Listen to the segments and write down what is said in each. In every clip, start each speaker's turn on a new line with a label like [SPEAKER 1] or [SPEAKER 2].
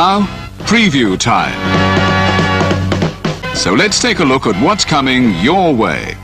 [SPEAKER 1] now, preview time. So let's take a look at what's coming your way.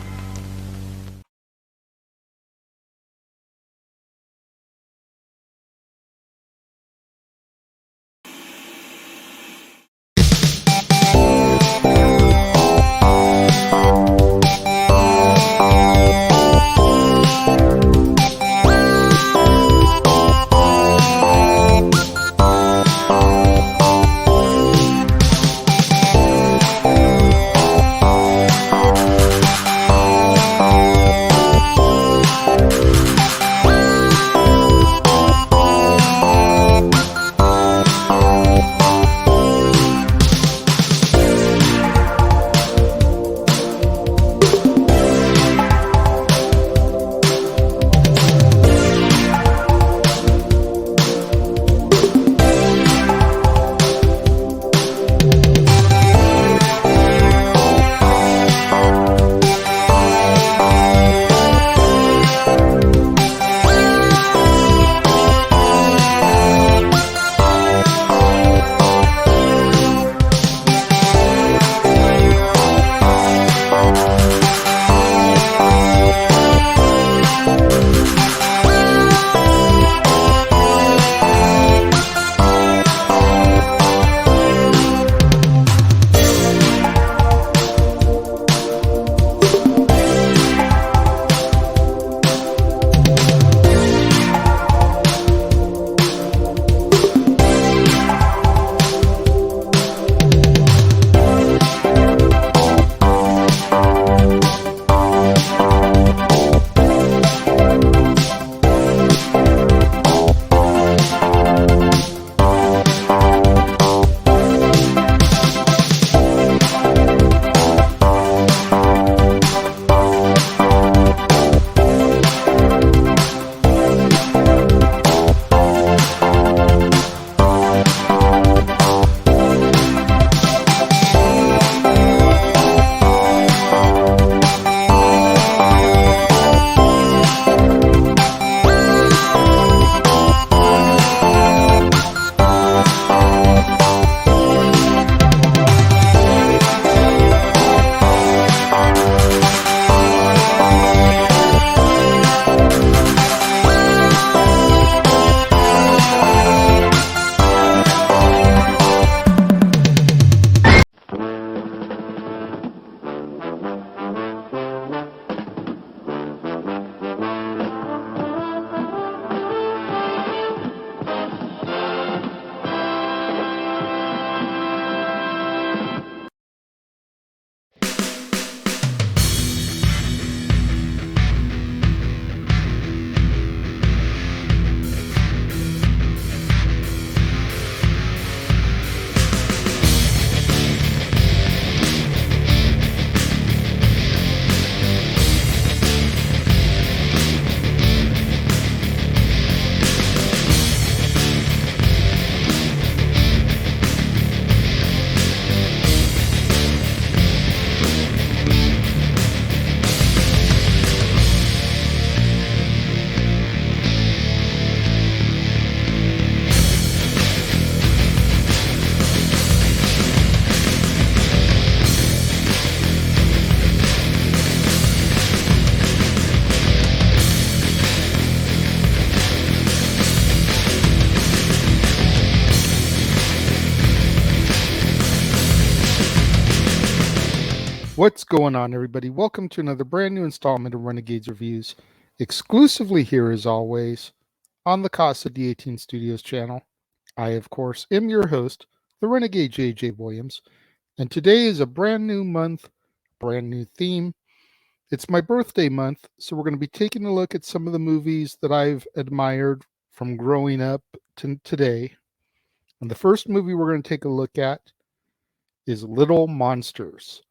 [SPEAKER 2] What's going on, everybody? Welcome to another brand new installment of Renegades Reviews, exclusively here as always on the Casa D18 Studios channel. I, of course, am your host, the Renegade JJ Williams, and today is a brand new month, brand new theme. It's my birthday month, so we're going to be taking a look at some of the movies that I've admired from growing up to today. And the first movie we're going to take a look at is Little Monsters,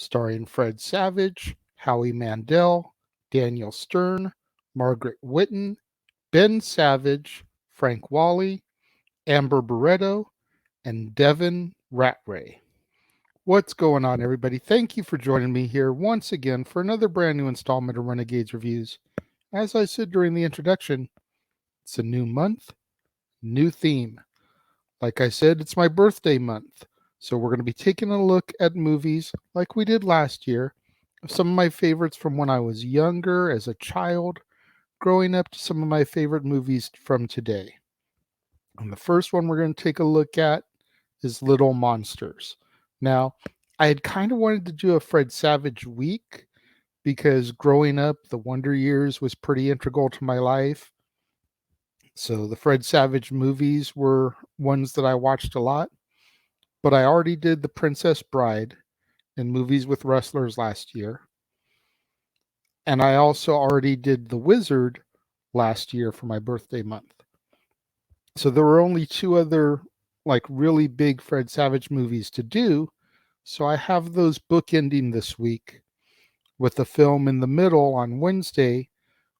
[SPEAKER 2] starring Fred Savage, Howie Mandel, Daniel Stern, Margaret Whitten, Ben Savage, Frank Whaley, Amber Barretto, and Devin Ratray. What's going on, everybody? Thank you for joining me here once again for another brand new installment of Renegades Reviews. As I said during the introduction, it's a new month, new theme. Like I said, it's my birthday month, so we're going to be taking a look at movies like we did last year. Some of my favorites from when I was younger, as a child, growing up, to some of my favorite movies from today. And the first one we're going to take a look at is Little Monsters. Now, I had kind of wanted to do a Fred Savage week because growing up, the Wonder Years was pretty integral to my life. So the Fred Savage movies were ones that I watched a lot, but I already did The Princess Bride and Movies with Wrestlers last year. And I also already did The Wizard last year for my birthday month. So there were only two other like really big Fred Savage movies to do. So I have those bookending this week with a film in the middle on Wednesday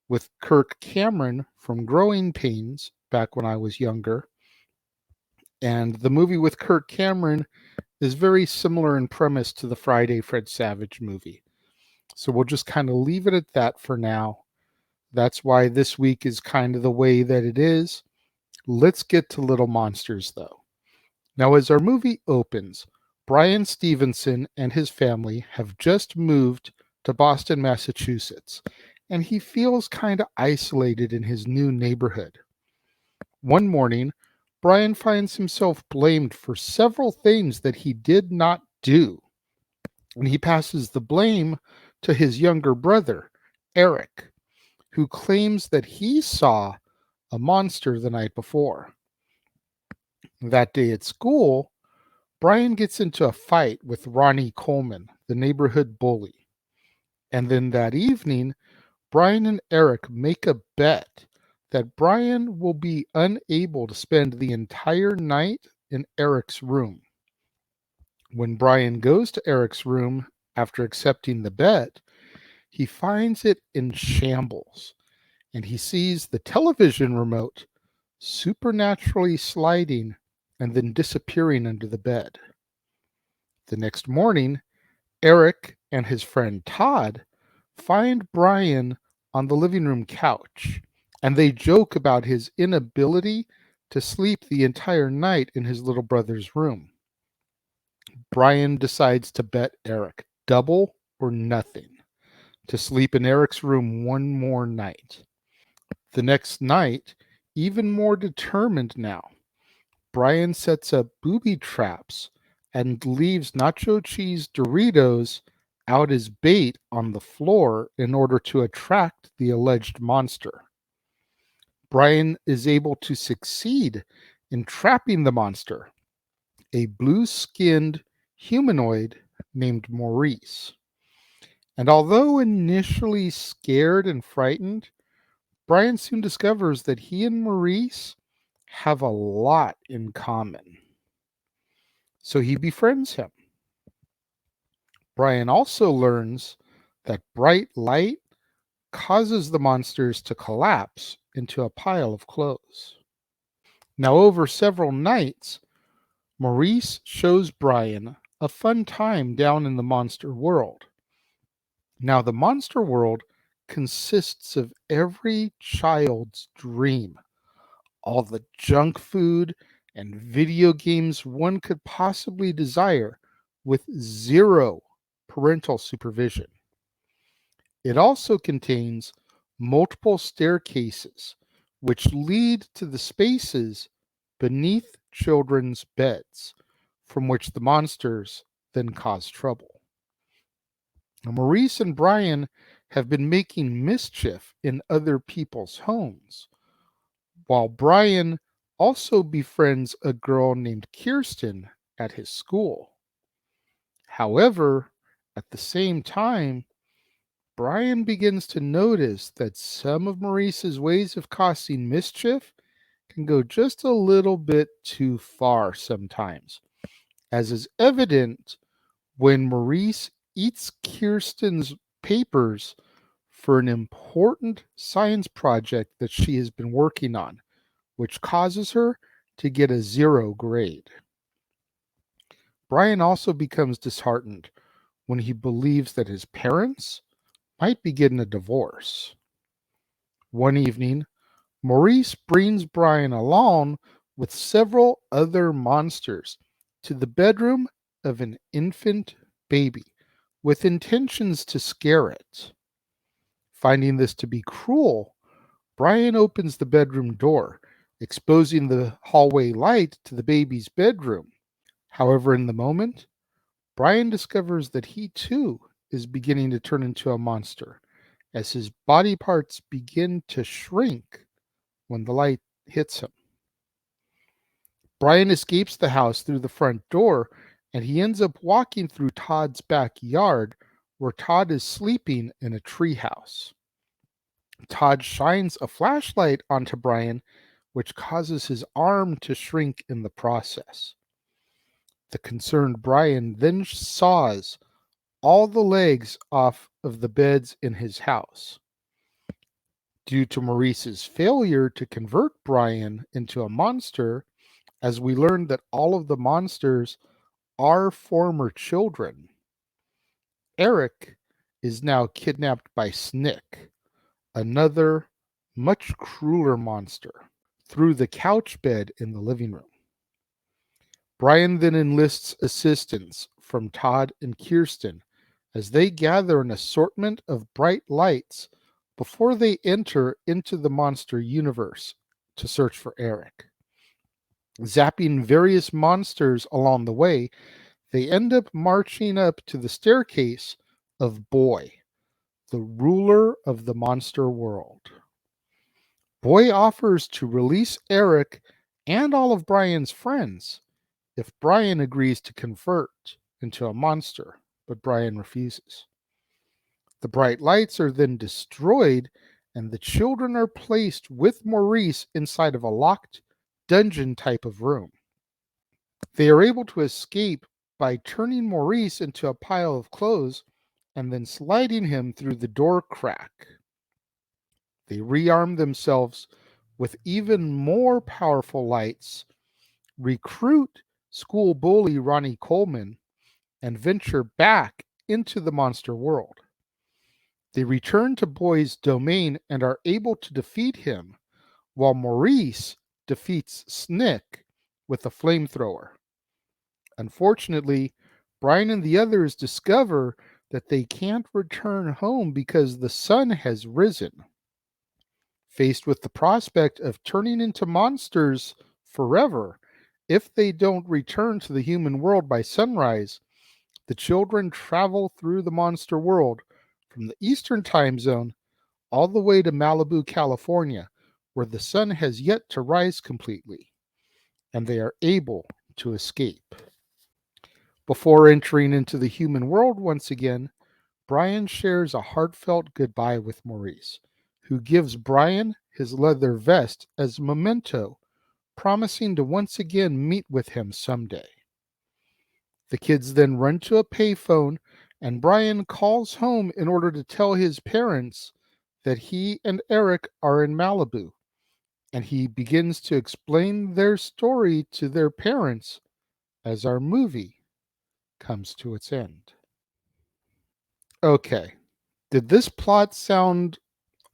[SPEAKER 2] with Kirk Cameron from Growing Pains back when I was younger. And the movie with Kirk Cameron is very similar in premise to the Friday Fred Savage movie. So we'll just kind of leave it at that for now. That's why this week is kind of the way that it is. Let's get to Little Monsters, though. Now, as our movie opens, Brian Stevenson and his family have just moved to Boston, Massachusetts, and he feels kind of isolated in his new neighborhood. One morning, Brian finds himself blamed for several things that he did not do, and he passes the blame to his younger brother, Eric, who claims that he saw a monster the night before. That day at school, Brian gets into a fight with Ronnie Coleman, the neighborhood bully. And then that evening, Brian and Eric make a bet that Brian will be unable to spend the entire night in Eric's room. When Brian goes to Eric's room after accepting the bet, he finds it in shambles, and he sees the television remote supernaturally sliding and then disappearing under the bed. The next morning, Eric and his friend Todd find Brian on the living room couch, and they joke about his inability to sleep the entire night in his little brother's room. Brian decides to bet Eric double or nothing to sleep in Eric's room one more night. The next night, even more determined now, Brian sets up booby traps and leaves nacho cheese Doritos out as bait on the floor in order to attract the alleged monster. Brian is able to succeed in trapping the monster, a blue-skinned humanoid named Maurice. And although initially scared and frightened, Brian soon discovers that he and Maurice have a lot in common. So he befriends him. Brian also learns that bright light causes the monsters to collapse into a pile of clothes. Now, over several nights, Maurice shows Brian a fun time down in the monster world. Now, the monster world consists of every child's dream, all the junk food and video games one could possibly desire with zero parental supervision. It also contains multiple staircases which lead to the spaces beneath children's beds, from which the monsters then cause trouble. Now, Maurice and Brian have been making mischief in other people's homes, while Brian also befriends a girl named Kirsten at his school. However, at the same time, Brian begins to notice that some of Maurice's ways of causing mischief can go just a little bit too far sometimes, as is evident when Maurice eats Kirsten's papers for an important science project that she has been working on, which causes her to get a 0 grade. Brian also becomes disheartened when he believes that his parents might be getting a divorce. One evening, Maurice brings Brian along with several other monsters to the bedroom of an infant baby with intentions to scare it. Finding this to be cruel, Brian opens the bedroom door, exposing the hallway light to the baby's bedroom. However, in the moment, Brian discovers that he too is beginning to turn into a monster as his body parts begin to shrink when the light hits him. Brian escapes the house through the front door and he ends up walking through Todd's backyard where Todd is sleeping in a treehouse. Todd shines a flashlight onto Brian, which causes his arm to shrink in the process. The concerned Brian then saws all the legs off of the beds in his house. Due to Maurice's failure to convert Brian into a monster, as we learned that all of the monsters are former children, Eric is now kidnapped by Snick, another much crueler monster, through the couch bed in the living room. Brian then enlists assistance from Todd and Kirsten as they gather an assortment of bright lights before they enter into the monster universe to search for Eric. Zapping various monsters along the way, they end up marching up to the staircase of Boy, the ruler of the monster world. Boy offers to release Eric and all of Brian's friends if Brian agrees to convert into a monster, but Brian refuses. The bright lights are then destroyed, and the children are placed with Maurice inside of a locked dungeon type of room. They are able to escape by turning Maurice into a pile of clothes and then sliding him through the door crack. They rearm themselves with even more powerful lights, recruit school bully Ronnie Coleman, and venture back into the monster world. They return to Boy's domain and are able to defeat him, while Maurice defeats Snick with a flamethrower. Unfortunately, Brian and the others discover that they can't return home because the sun has risen. Faced with the prospect of turning into monsters forever if they don't return to the human world by sunrise, the children travel through the monster world from the Eastern time zone all the way to Malibu, California, where the sun has yet to rise completely, and they are able to escape. Before entering into the human world once again, Brian shares a heartfelt goodbye with Maurice, who gives Brian his leather vest as a memento, promising to once again meet with him someday. The kids then run to a payphone, and Brian calls home in order to tell his parents that he and Eric are in Malibu, and he begins to explain their story to their parents as our movie comes to its end. Okay, did this plot sound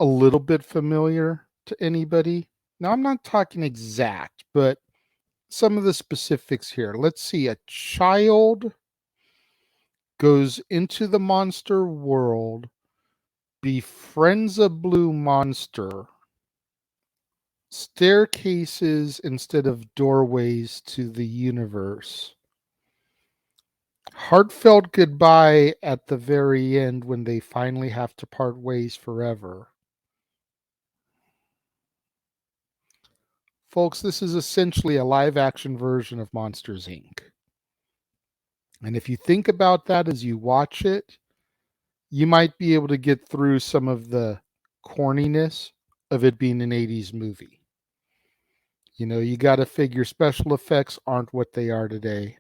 [SPEAKER 2] a little bit familiar to anybody? Now, I'm not talking exact, but some of the specifics here. Let's see. A child goes into the monster world, befriends a blue monster, staircases instead of doorways to the universe. Heartfelt goodbye at the very end when they finally have to part ways forever. Folks, this is essentially a live action version of Monsters, Inc. And if you think about that as you watch it, you might be able to get through some of the corniness of it being an 80s movie. You know, you got to figure special effects aren't what they are today.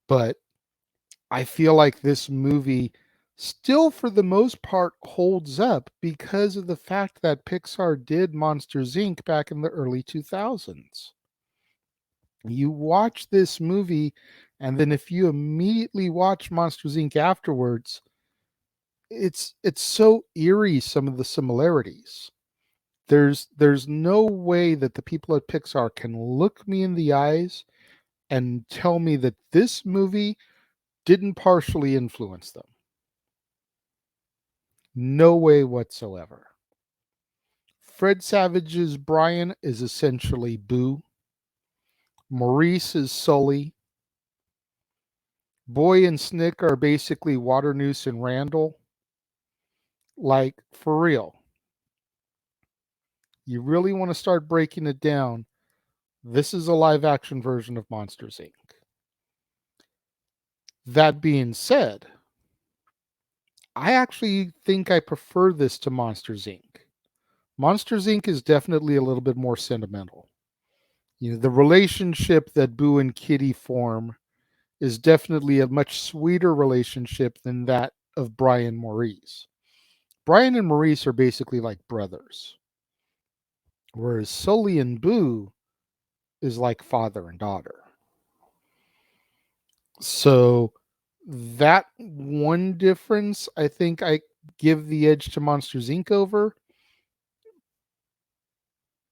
[SPEAKER 2] But I feel like this movie still, for the most part, holds up because of the fact that Pixar did Monsters, Inc. back in the early 2000s. You watch this movie, and then if you immediately watch Monsters, Inc. afterwards, it's so eerie, some of the similarities. There's no way that the people at Pixar can look me in the eyes and tell me that this movie didn't partially influence them. No way whatsoever. Fred Savage's Brian is essentially Boo. Maurice is Sully. Boy and Snick are basically Waternoose and Randall. Like, for real. You really want to start breaking it down. This is a live action version of Monsters, Inc. That being said, I actually think I prefer this to Monsters, Inc. Monsters, Inc. is definitely a little bit more sentimental. The relationship that Boo and Kitty form is definitely a much sweeter relationship than that of Brian Maurice. Brian and Maurice are basically like brothers, whereas Sully and Boo is like father and daughter. So that one difference, I think I give the edge to Monsters Inc. over.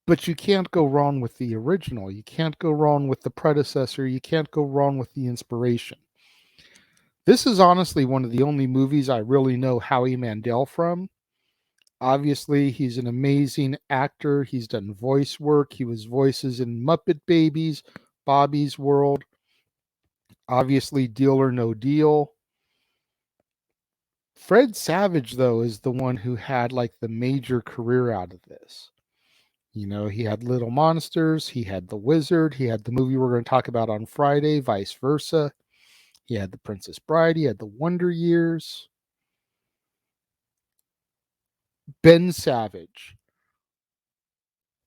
[SPEAKER 2] But you can't go wrong with the original. You can't go wrong with the predecessor. You can't go wrong with the inspiration. This is honestly one of the only movies I really know Howie Mandel from. Obviously, he's an amazing actor. He's done voice work. He was voices in Muppet Babies, Bobby's World, obviously Deal or No Deal. Fred Savage, though, is the one who had like the major career out of this. He had Little Monsters, he had The Wizard, he had the movie we're going to talk about on Friday, Vice Versa. He had The Princess Bride, he had The Wonder Years. Ben Savage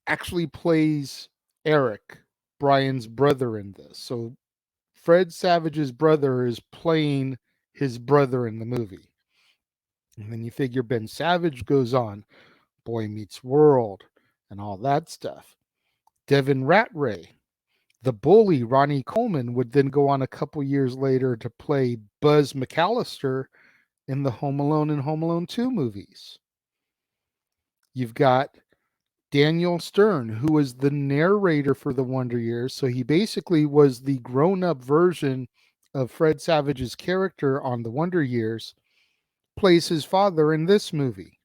[SPEAKER 2] actually plays Eric, Brian's brother, in this. So Fred Savage's brother is playing his brother in the movie. And then you figure Ben Savage goes on Boy Meets World and all that stuff. Devin Ratray, the bully, Ronnie Coleman, would then go on a couple years later to play Buzz McAllister in the Home Alone and Home Alone 2 movies. You've got Daniel Stern, who was the narrator for the Wonder Years. So he basically was the grown-up version of Fred Savage's character on the Wonder Years, plays his father in this movie.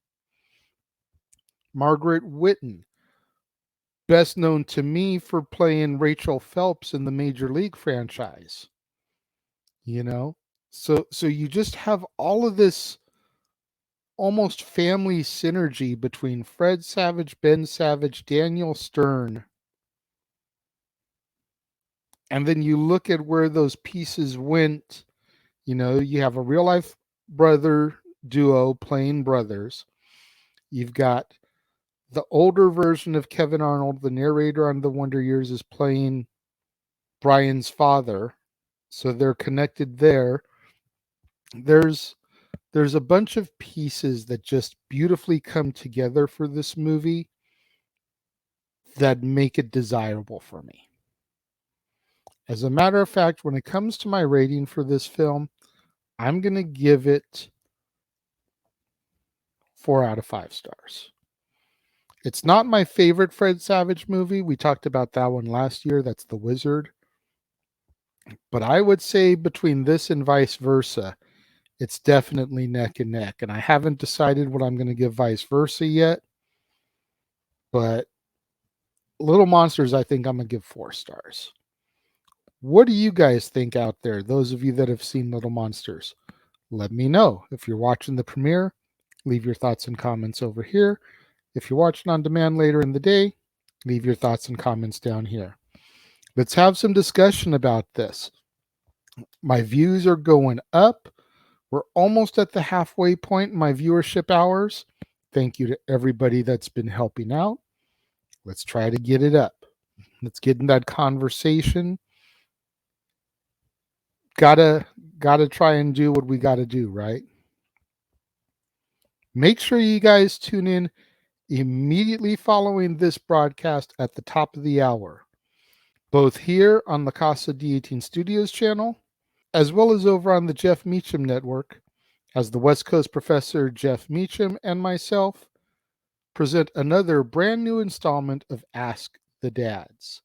[SPEAKER 2] Margaret Whitten, best known to me for playing Rachel Phelps in the Major League franchise. So you just have all of this almost family synergy between Fred Savage, Ben Savage, Daniel Stern. And then you look at where those pieces went. You have a real life brother duo playing brothers. You've got the older version of Kevin Arnold, the narrator on The Wonder Years, is playing Brian's father. So they're connected there. There's a bunch of pieces that just beautifully come together for this movie that make it desirable for me. As a matter of fact, when it comes to my rating for this film, I'm going to give it 4 out of 5 stars. It's not my favorite Fred Savage movie. We talked about that one last year. That's The Wizard. But I would say between this and Vice Versa, it's definitely neck and neck. And I haven't decided what I'm going to give Vice Versa yet. But Little Monsters, I think I'm going to give 4 stars. What do you guys think out there, those of you that have seen Little Monsters? Let me know. If you're watching the premiere, leave your thoughts and comments over here. If you're watching on demand later in the day, leave your thoughts and comments down here. Let's have some discussion about this. My views are going up. We're almost at the halfway point in my viewership hours. Thank you to everybody that's been helping out. Let's try to get it up. Let's get in that conversation. Gotta try and do what we gotta do, right? Make sure you guys tune in immediately following this broadcast at the top of the hour, both here on the Casa D18 Studios channel, as well as over on the Jeff Meacham Network, as the West Coast professor Jeff Meacham and myself present another brand new installment of Ask the Dads.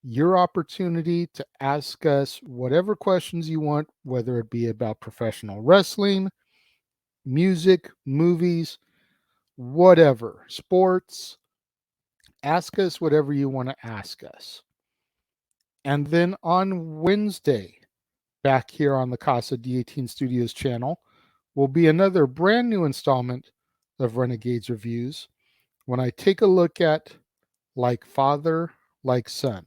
[SPEAKER 2] Your opportunity to ask us whatever questions you want, whether it be about professional wrestling, music, movies, whatever, sports. Ask us whatever you want to ask us. And then on Wednesday, back here on the Casa D18 Studios channel, will be another brand new installment of Renegades Reviews when I take a look at Like Father, Like Son,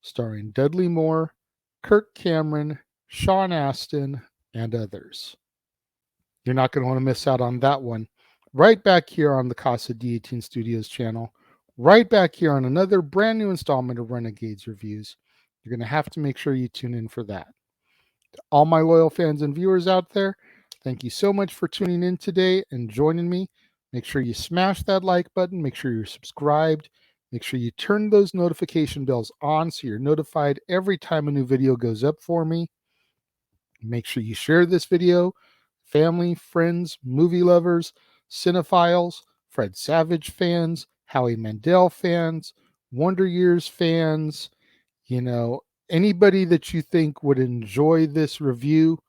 [SPEAKER 2] starring Dudley Moore, Kirk Cameron, Sean Astin, and others. You're not going to want to miss out on that one. Right back here on the Casa D18 Studios channel, right back here on another brand new installment of Renegades Reviews. You're going to have to make sure you tune in for that. To all my loyal fans and viewers out there, thank you so much for tuning in today and joining me. Make sure you smash that like button. Make sure you're subscribed. Make sure you turn those notification bells on so you're notified every time a new video goes up for me. Make sure you share this video. Family, friends, movie lovers, cinephiles, Fred Savage fans, Howie Mandel fans, Wonder Years fans, anybody that you think would enjoy this review,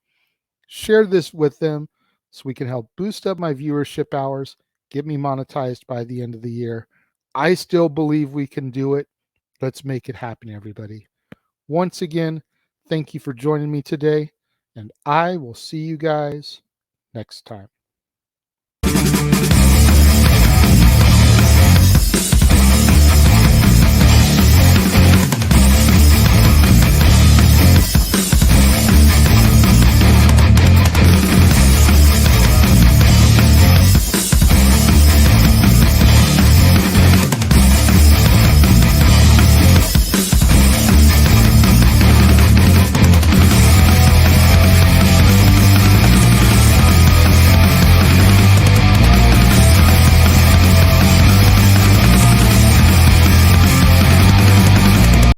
[SPEAKER 2] share this with them so we can help boost up my viewership hours, get me monetized by the end of the year. I still believe we can do it. Let's make it happen, everybody. Once again, thank you for joining me today, and I will see you guys next time.